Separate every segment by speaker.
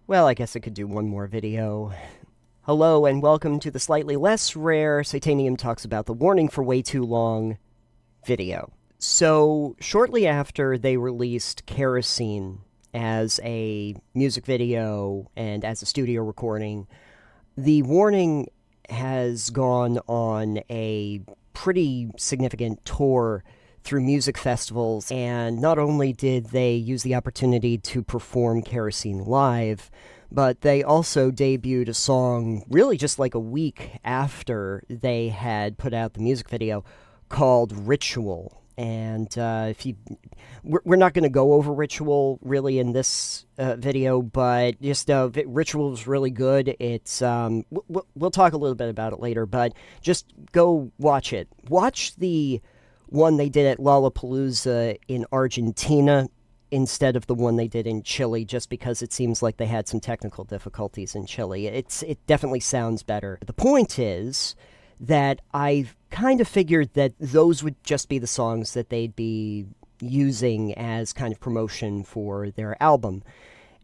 Speaker 1: Well, I guess I could do one more video. Hello and welcome to the slightly less rare Psitanium Talks About the Warning for Way Too Long video. So, shortly after they released Kerosene as a music video and as a studio recording, the warning has gone on a pretty significant tour through music festivals, and not only did they use the opportunity to perform Kerosene live, but they also debuted a song really just like a week after they had put out the music video called Ritual. And we're not going to go over Ritual really in this video, but just Ritual is really good. It's we'll talk a little bit about it later, but just go watch it. Watch the one they did at Lollapalooza in Argentina instead of the one they did in Chile, just because it seems like they had some technical difficulties in Chile. It definitely sounds better. The point is that I kind of figured that those would just be the songs that they'd be using as kind of promotion for their album.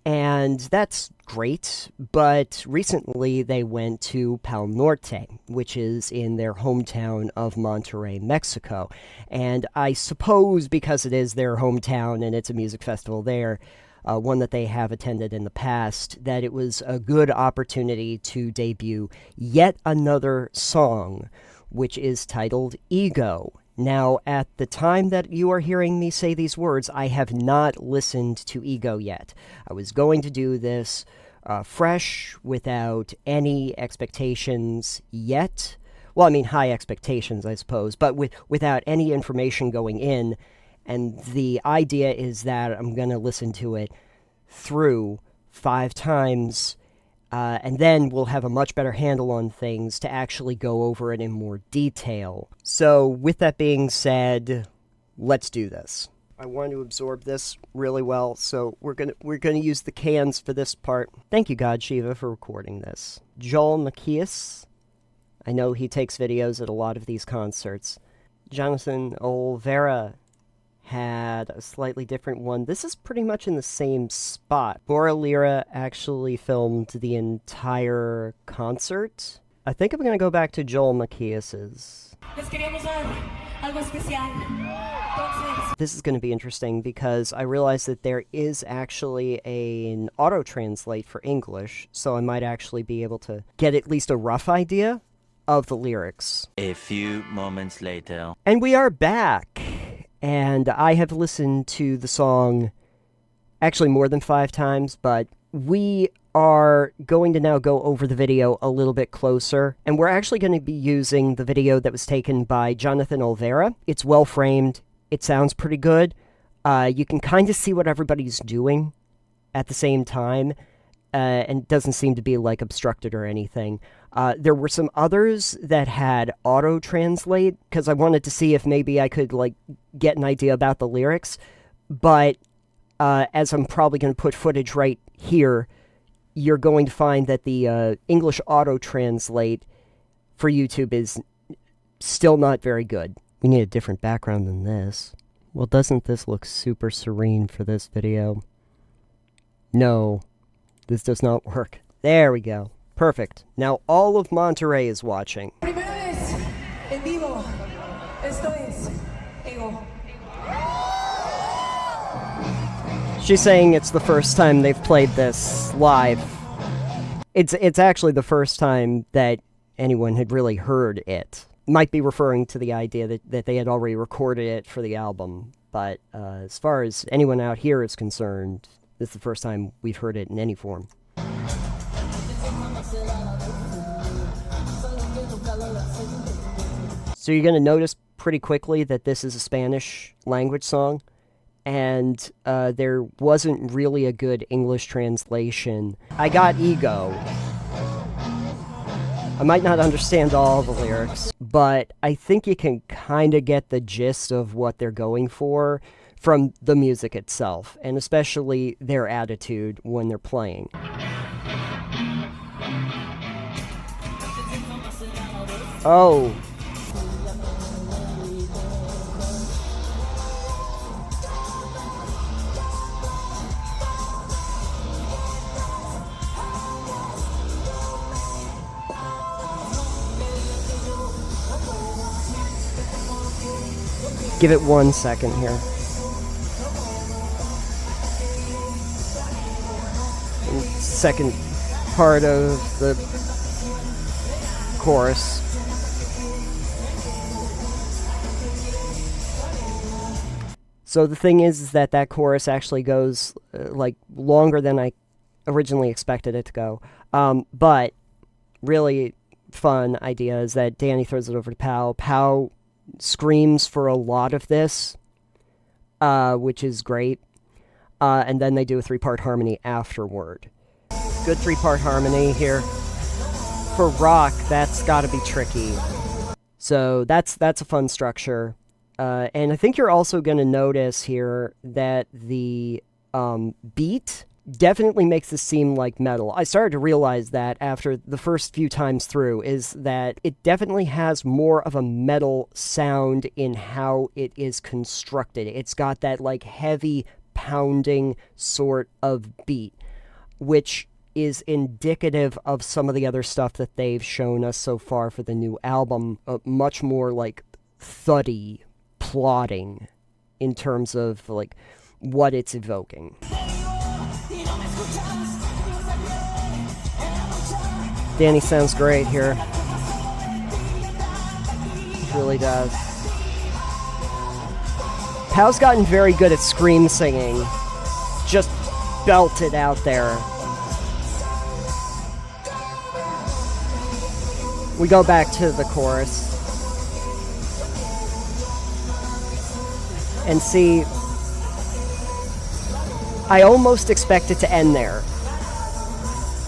Speaker 1: And that's great, but recently they went to Pa'l Norte, which is in their hometown of Monterrey, Mexico. And I suppose because it is their hometown and it's a music festival there, one that they have attended in the past, that it was a good opportunity to debut yet another song, which is titled Ego. Now, at the time that you are hearing me say these words, I have not listened to Ego yet. I was going to do this fresh, without any expectations yet. Well, I mean, high expectations, I suppose, but without any information going in. And the idea is that I'm going to listen to it through 5 times, and then we'll have a much better handle on things to actually go over it in more detail. So, with that being said, let's do this. I want to absorb this really well, so we're gonna use the cans for this part. Thank you, God Shiva, for recording this. Joel Macias, I know he takes videos at a lot of these concerts. Jonathan Olvera had a slightly different one. This is pretty much in the same spot. Bora Lira actually filmed the entire concert. I think I'm going to go back to Joel Macias's. This is going to be interesting because I realize that there is actually an auto-translate for English, so I might actually be able to get at least a rough idea of the lyrics.
Speaker 2: A few moments later.
Speaker 1: And we are back. And I have listened to the song actually more than 5 times, but we are going to now go over the video a little bit closer. And we're actually going to be using the video that was taken by Jonathan Olvera. It's well framed. It sounds pretty good. You can kind of see what everybody's doing at the same time. And it doesn't seem to be like obstructed or anything. There were some others that had auto-translate, because I wanted to see if maybe I could like get an idea about the lyrics. But as I'm probably going to put footage right here, you're going to find that the English auto-translate for YouTube is still not very good. We need a different background than this. Well, doesn't this look super serene for this video? No. This does not work. There we go. Perfect. Now all of Monterrey is watching. She's saying it's the first time they've played this live. It's actually the first time that anyone had really heard it. Might be referring to the idea that they had already recorded it for the album, but as far as anyone out here is concerned, this is the first time we've heard it in any form. So you're going to notice pretty quickly that this is a Spanish language song, and there wasn't really a good English translation. I got Ego. I might not understand all the lyrics, but I think you can kind of get the gist of what they're going for from the music itself, and especially their attitude when they're playing. Oh. Give it 1 second here. And second part of the chorus. So the thing is that that chorus actually goes like longer than I originally expected it to go. But really fun idea is that Danny throws it over to Pa'l. Pa'l screams for a lot of this, which is great. And then they do a 3-part harmony afterward. Good 3-part harmony here. For rock, that's got to be tricky. So that's a fun structure. And I think you're also going to notice here that the beat definitely makes this seem like metal. I started to realize that after the first few times through, is that it definitely has more of a metal sound in how it is constructed. It's got that like heavy pounding sort of beat, which is indicative of some of the other stuff that they've shown us so far for the new album. Much more like thuddy, plotting in terms of like what it's evoking. Danny sounds great here. He really does. Pa'l's gotten very good at scream singing. Just belt it out there. We go back to the chorus. And see, I almost expect it to end there.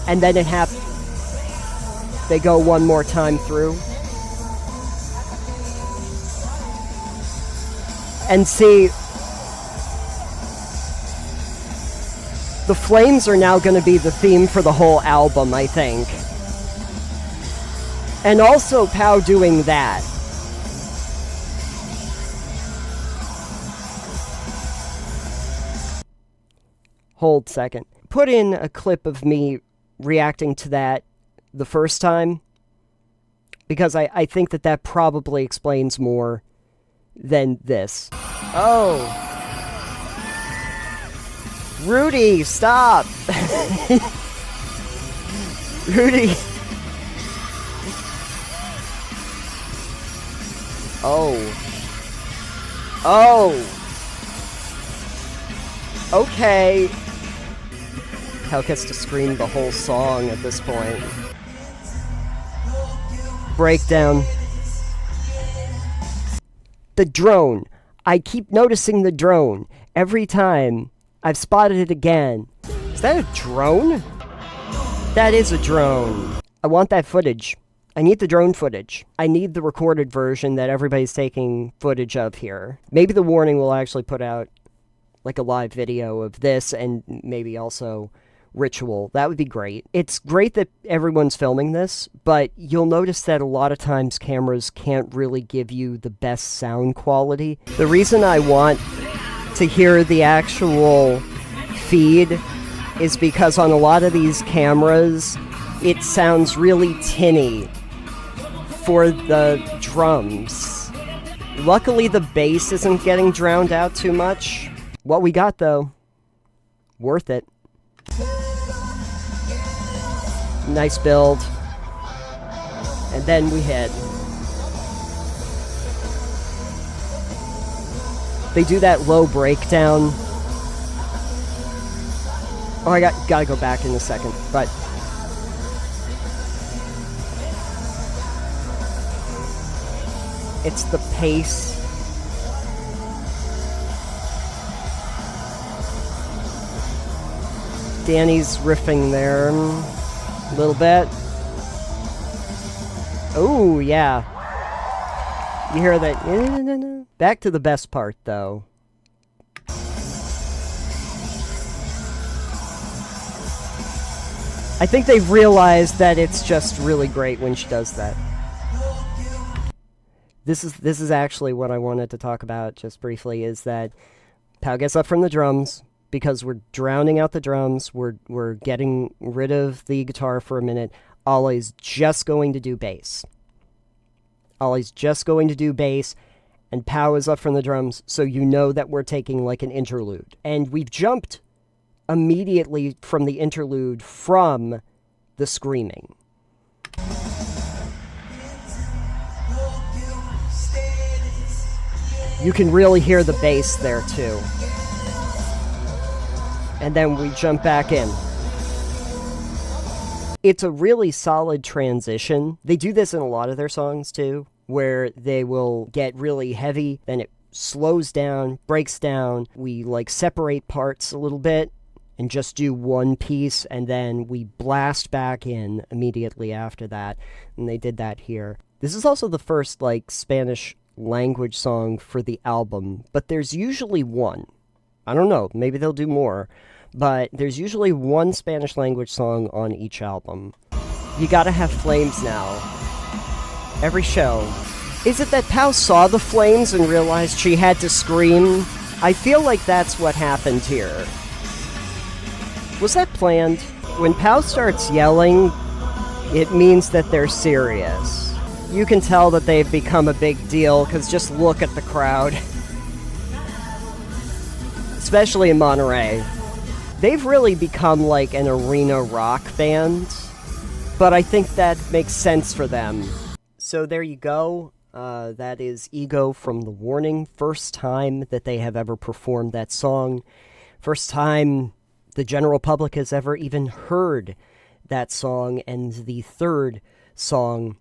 Speaker 1: And then it happens. They go one more time through. And see, the flames are now going to be the theme for the whole album, I think. And also Pa'l doing that. Hold second. Put in a clip of me reacting to that the first time, because I think that probably explains more than this. Oh. Rudy, stop! Rudy! Oh. Oh! Okay. Pa'l gets to scream the whole song at this point. Breakdown. The drone. I keep noticing the drone. Every time. I've spotted it again. Is that a drone? That is a drone. I want that footage. I need the drone footage. I need the recorded version that everybody's taking footage of here. Maybe the Warning will actually put out like a live video of this, and maybe also Ritual. That would be great. It's great that everyone's filming this, but you'll notice that a lot of times cameras can't really give you the best sound quality. The reason I want to hear the actual feed is because on a lot of these cameras, it sounds really tinny for the drums. Luckily, the bass isn't getting drowned out too much. What we got, though, worth it. Nice build. And then we hit. They do that low breakdown. Oh, I gotta go back in a second, but it's the pace. Danny's riffing there a little bit. Oh, yeah. You hear that? Back to the best part, though. I think they've realized that it's just really great when she does that. This is actually what I wanted to talk about just briefly, is that Pa'l gets up from the drums, because we're drowning out the drums, we're getting rid of the guitar for a minute. Ollie's just going to do bass. Ollie's just going to do bass, and Pow is up from the drums, so you know that we're taking like an interlude. And we've jumped immediately from the interlude from the screaming. You can really hear the bass there too. And then we jump back in. It's a really solid transition. They do this in a lot of their songs too, where they will get really heavy, then it slows down, breaks down. We like separate parts a little bit and just do one piece, and then we blast back in immediately after that. And they did that here. This is also the first like Spanish language song for the album, but there's usually one. I don't know, maybe they'll do more, but there's usually one Spanish language song on each album. You gotta have flames now. Every show. Is it that Pow saw the flames and realized she had to scream? I feel like that's what happened here. Was that planned? When Pow starts yelling, it means that they're serious. You can tell that they've become a big deal, because just look at the crowd. Especially in Monterey. They've really become like an arena rock band, but I think that makes sense for them. So there you go. That is Ego from The Warning. First time that they have ever performed that song. First time the general public has ever even heard that song, and the third song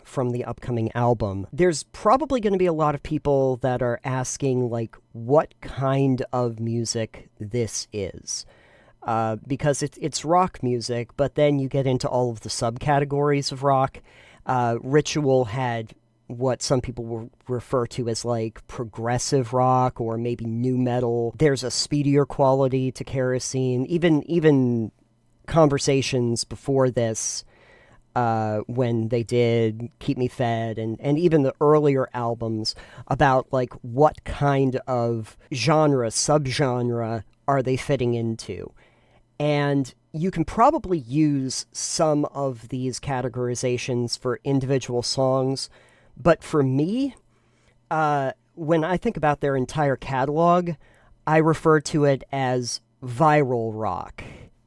Speaker 1: from the upcoming album. There's probably going to be a lot of people that are asking, like, what kind of music this is. Because it's rock music, but then you get into all of the subcategories of rock. Ritual had what some people will refer to as, like, progressive rock or maybe nu metal. There's a speedier quality to Kerosene. Even conversations before this, when they did Keep Me Fed and even the earlier albums about like what kind of genre, subgenre are they fitting into. And you can probably use some of these categorizations for individual songs, but for me, when I think about their entire catalog, I refer to it as viral rock.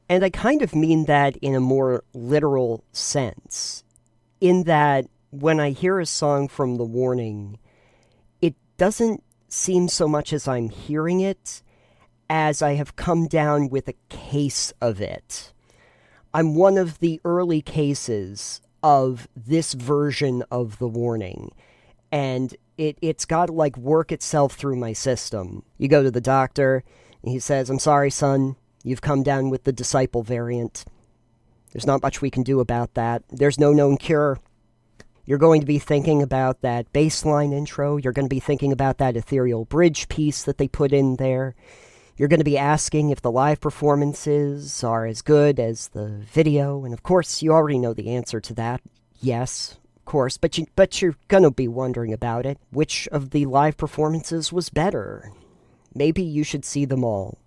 Speaker 1: And I kind of mean that in a more literal sense, in that when I hear a song from The Warning, it doesn't seem so much as I'm hearing it as I have come down with a case of it. I'm one of the early cases of this version of The Warning, and it's got to like work itself through my system. You go to the doctor, and he says, "I'm sorry, son. You've come down with the Disciple variant. There's not much we can do about that. There's no known cure. You're going to be thinking about that bass line intro. You're going to be thinking about that ethereal bridge piece that they put in there. You're going to be asking if the live performances are as good as the video. And of course, you already know the answer to that. Yes, of course. But you're going to be wondering about it. Which of the live performances was better? Maybe you should see them all.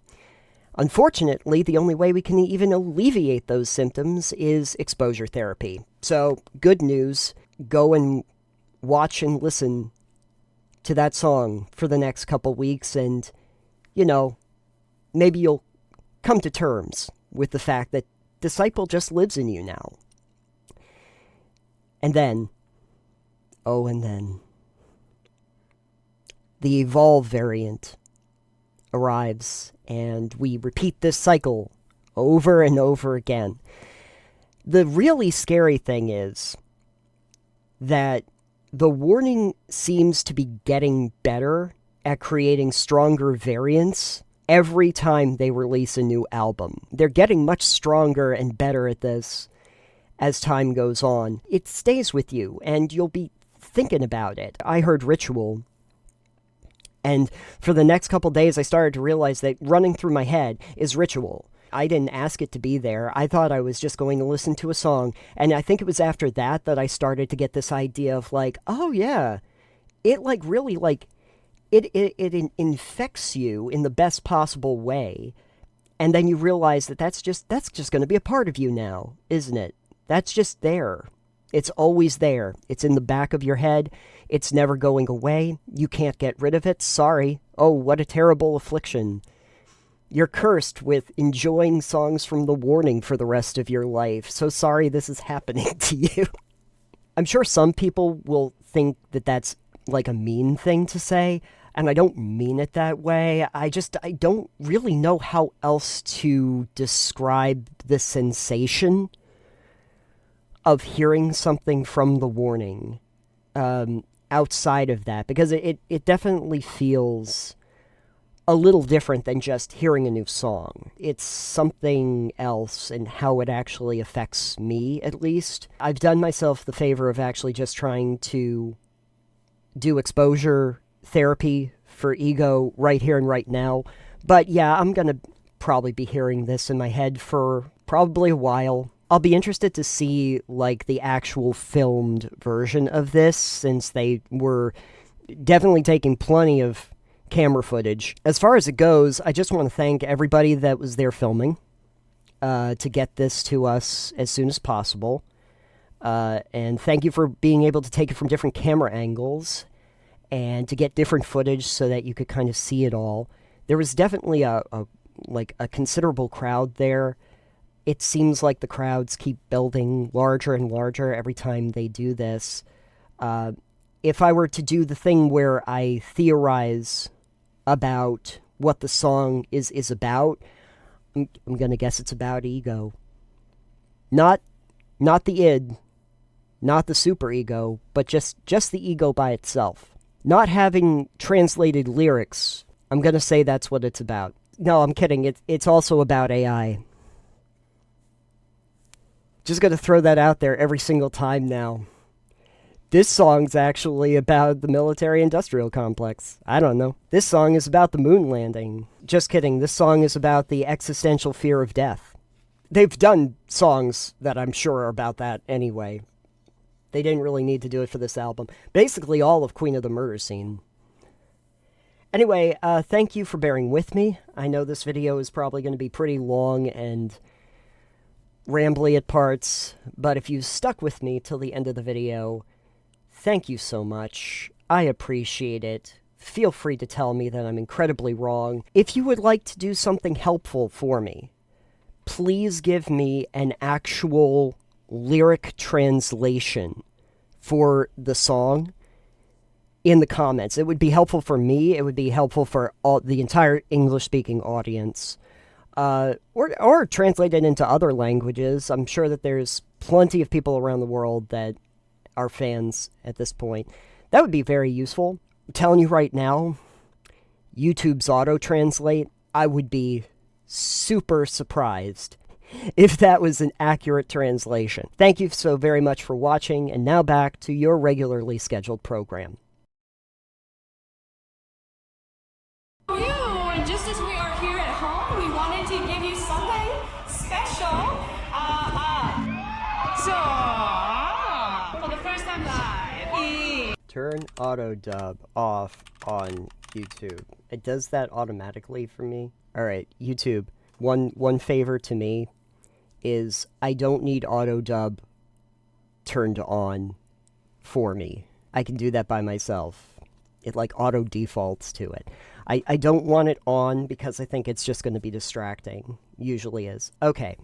Speaker 1: Unfortunately, the only way we can even alleviate those symptoms is exposure therapy. So, good news, go and watch and listen to that song for the next couple weeks, and, you know, maybe you'll come to terms with the fact that Disciple just lives in you now. And then, the Evolve variant arrives, and we repeat this cycle over and over again. The really scary thing is that The Warning seems to be getting better at creating stronger variants every time they release a new album. They're getting much stronger and better at this as time goes on. It stays with you, and you'll be thinking about it. I heard Ritual, and for the next couple days, I started to realize that running through my head is Ritual. I didn't ask it to be there. I thought I was just going to listen to a song. And I think it was after that that I started to get this idea of like, oh yeah, it like really like, it infects you in the best possible way. And then you realize that that's just going to be a part of you now, isn't it? That's just there. It's always there. It's in the back of your head. It's never going away. You can't get rid of it. Sorry. Oh, what a terrible affliction. You're cursed with enjoying songs from The Warning for the rest of your life. So sorry this is happening to you. I'm sure some people will think that that's like a mean thing to say, and I don't mean it that way. I don't really know how else to describe the sensation of hearing something from The Warning outside of that, because it definitely feels a little different than just hearing a new song. It's something else in how it actually affects me, at least. I've done myself the favor of actually just trying to do exposure therapy for ego right here and right now. But yeah, I'm gonna probably be hearing this in my head for probably a while. I'll be interested to see, like, the actual filmed version of this, since they were definitely taking plenty of camera footage. As far as it goes, I just want to thank everybody that was there filming to get this to us as soon as possible. And thank you for being able to take it from different camera angles and to get different footage so that you could kind of see it all. There was definitely a considerable crowd there. It seems like the crowds keep building larger and larger every time they do this. If I were to do the thing where I theorize about what the song is about, I'm going to guess it's about ego. Not the id, not the superego, but just the ego by itself. Not having translated lyrics, I'm going to say that's what it's about. No, I'm kidding. It's also about AI. Just going to throw that out there every single time now. This song's actually about the military-industrial complex. I don't know. This song is about the moon landing. Just kidding. This song is about the existential fear of death. They've done songs that I'm sure are about that anyway. They didn't really need to do it for this album. Basically all of Queen of the Murder Scene. Anyway, thank you for bearing with me. I know this video is probably going to be pretty long and rambly at parts, but if you stuck with me till the end of the video, thank you so much. I appreciate it. Feel free to tell me that I'm incredibly wrong. If you would like to do something helpful for me, please give me an actual lyric translation for the song in the comments. It would be helpful for me. It would be helpful for the entire English-speaking audience. Or translate it into other languages. I'm sure that there's plenty of people around the world that are fans at this point. That would be very useful. I'm telling you right now, YouTube's auto-translate, I would be super surprised if that was an accurate translation. Thank you so very much for watching, and now back to your regularly scheduled program.
Speaker 3: Just as we are here at home, we wanted to give you something special. For the first time live.
Speaker 1: Turn auto dub off on YouTube. It does that automatically for me. Alright, YouTube. One favor to me is I don't need auto dub turned on for me. I can do that by myself. It like auto defaults to it. I don't want it on because I think it's just going to be distracting. Usually is. Okay.